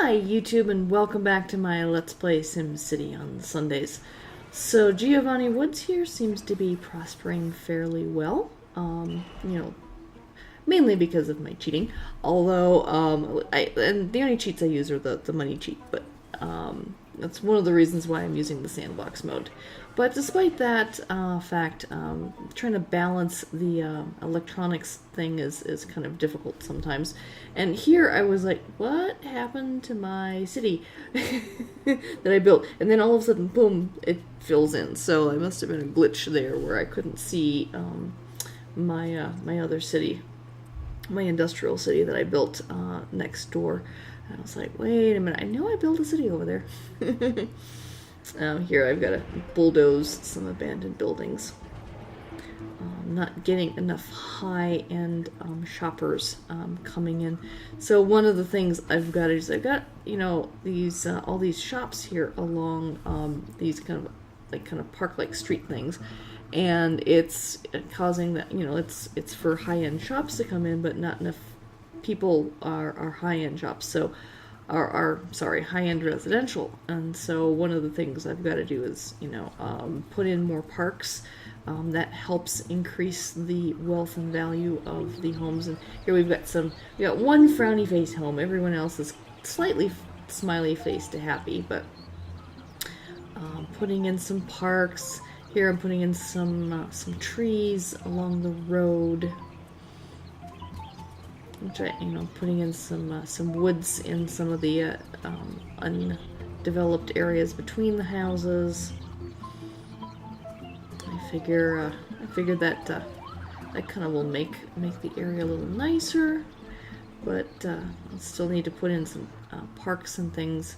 Hi YouTube, and welcome back to my Let's Play SimCity on Sundays. So Giovanni Woods here seems to be prospering fairly well, mainly because of my cheating, although and the only cheats I use are the money cheat, but that's one of the reasons why I'm using the sandbox mode. But despite that fact, trying to balance the electronics thing is kind of difficult sometimes. And here I was like, what happened to my city that I built? And then all of a sudden, boom, it fills in. So I must have been a glitch there where I couldn't see my other city, my industrial city that I built next door. And I was like, wait a minute, I know I built a city over there. Here I've got to bulldoze some abandoned buildings. Not getting enough high-end shoppers coming in. So one of the things I've got is I've got these all these shops here along these kind of park-like street things, and it's causing that it's for high-end shops to come in, but not enough people are high-end shops. So sorry, high-end residential. And so one of the things I've got to do is, put in more parks. That helps increase the wealth and value of the homes. And here we got one frowny face home. Everyone else is slightly smiley faced to happy, but putting in some parks. Here I'm putting in some trees along the road. Putting in some woods in some of the undeveloped areas between the houses. I figured that that kind of will make the area a little nicer, but I'll still need to put in some parks and things.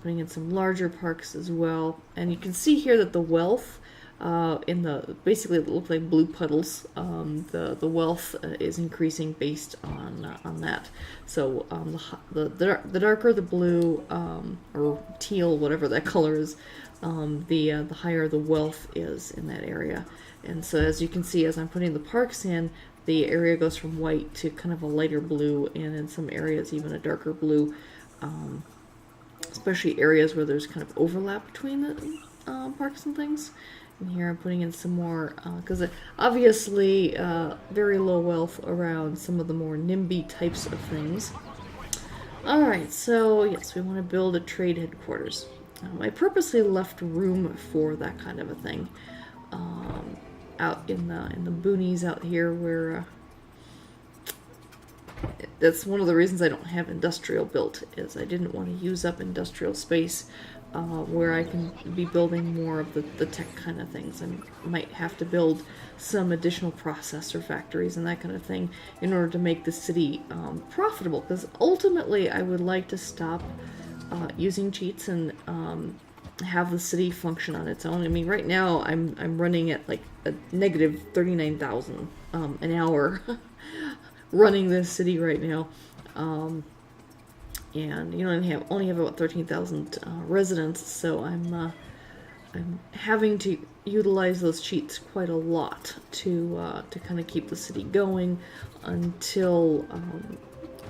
Putting in some larger parks as well, and you can see here that the wealth. Basically it looked like blue puddles. The wealth is increasing based on that. So the darker the blue or teal, whatever that color is, the higher the wealth is in that area. And so as you can see, as I'm putting the parks in, the area goes from white to kind of a lighter blue, and in some areas even a darker blue. Especially areas where there's kind of overlap between the parks and things. And here I'm putting in some more, because obviously very low wealth around some of the more NIMBY types of things. Alright, so yes, we want to build a trade headquarters. I purposely left room for that kind of a thing out in the boonies out here, where that's one of the reasons I don't have industrial built, is I didn't want to use up industrial space where I can be building more of the tech kind of things. I might have to build some additional processor factories and that kind of thing in order to make the city profitable, because ultimately I would like to stop using cheats and have the city function on its own. I mean, right now I'm running at like a negative 39,000 an hour running this city right now. And only have about 13,000 residents, so I'm having to utilize those cheats quite a lot to kind of keep the city going until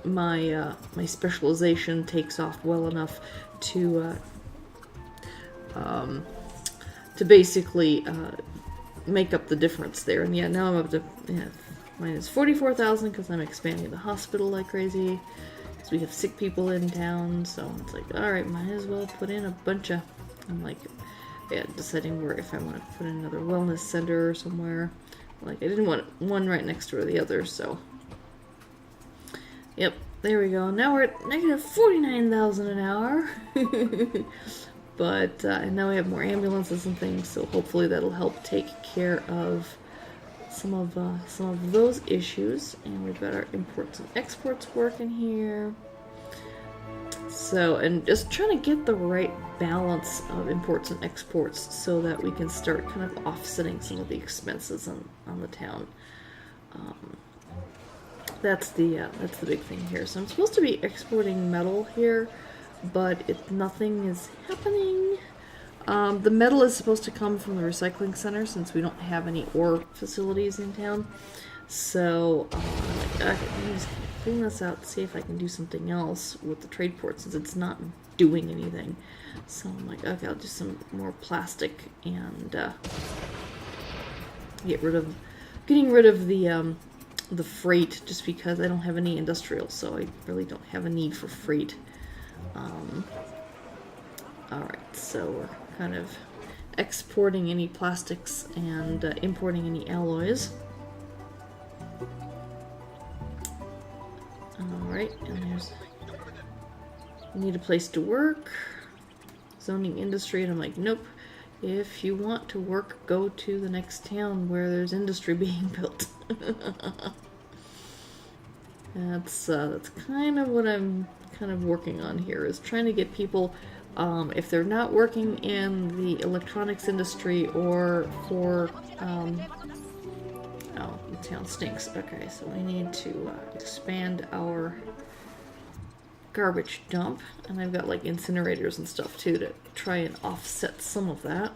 my specialization takes off well enough to basically make up the difference there. And yeah, now I'm up to minus 44,000 because I'm expanding the hospital like crazy. So we have sick people in town, so it's like, alright, might as well put in a bunch of, deciding where, if I want to put in another wellness center somewhere. Like, I didn't want one right next to the other, so. Yep, there we go. Now we're at negative 49,000 an hour. But, and now we have more ambulances and things, so hopefully that'll help take care of some of those issues. And we've got our imports and exports working here. So, and just trying to get the right balance of imports and exports so that we can start kind of offsetting some of the expenses on the town. That's the big thing here. So I'm supposed to be exporting metal here, but nothing is happening. The metal is supposed to come from the recycling center since we don't have any ore facilities in town. So, clean this out to see if I can do something else with the trade port since it's not doing anything. So I'm like, okay, I'll do some more plastic and getting rid of the freight just because I don't have any industrial, so I really don't have a need for freight. Alright, so we're kind of exporting any plastics and importing any alloys. Alright, and there's... need a place to work. Zoning industry, and I'm like, nope. If you want to work, go to the next town where there's industry being built. That's kind of what I'm kind of working on here, is trying to get people, if they're not working in the electronics industry or for, oh, the town stinks. Okay, so we need to expand our garbage dump, and I've got like incinerators and stuff too to try and offset some of that.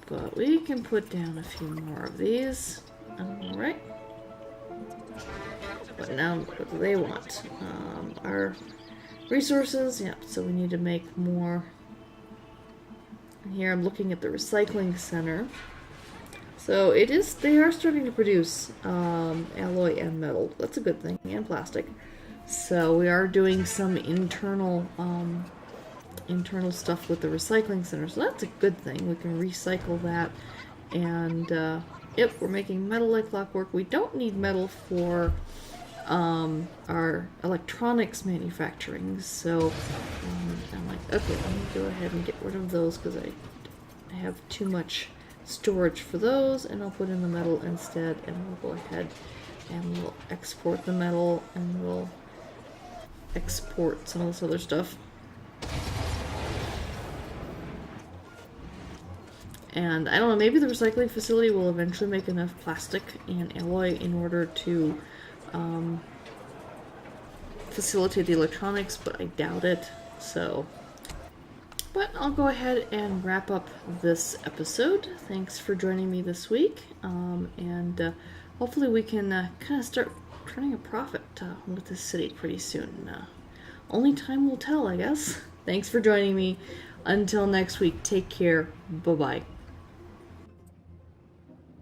But we can put down a few more of these. Alright. But now, what do they want? Our resources, yeah, so we need to make more. And here I'm looking at the recycling center. So they are starting to produce alloy and metal. That's a good thing, and plastic. So we are doing some internal stuff with the recycling center. So that's a good thing. We can recycle that. And yep, we're making metal like clockwork. We don't need metal for our electronics manufacturing. So I'm like, okay, let me go ahead and get rid of those because I have too much storage for those, and I'll put in the metal instead, and we'll go ahead and we'll export the metal, and we'll export some of this other stuff. And I don't know, maybe the recycling facility will eventually make enough plastic and alloy in order to facilitate the electronics, but I doubt it. So, but I'll go ahead and wrap up this episode. Thanks for joining me this week, and hopefully we can kind of start turning a profit with this city pretty soon. Only time will tell, I guess. Thanks for joining me. Until next week, take care. Bye-bye.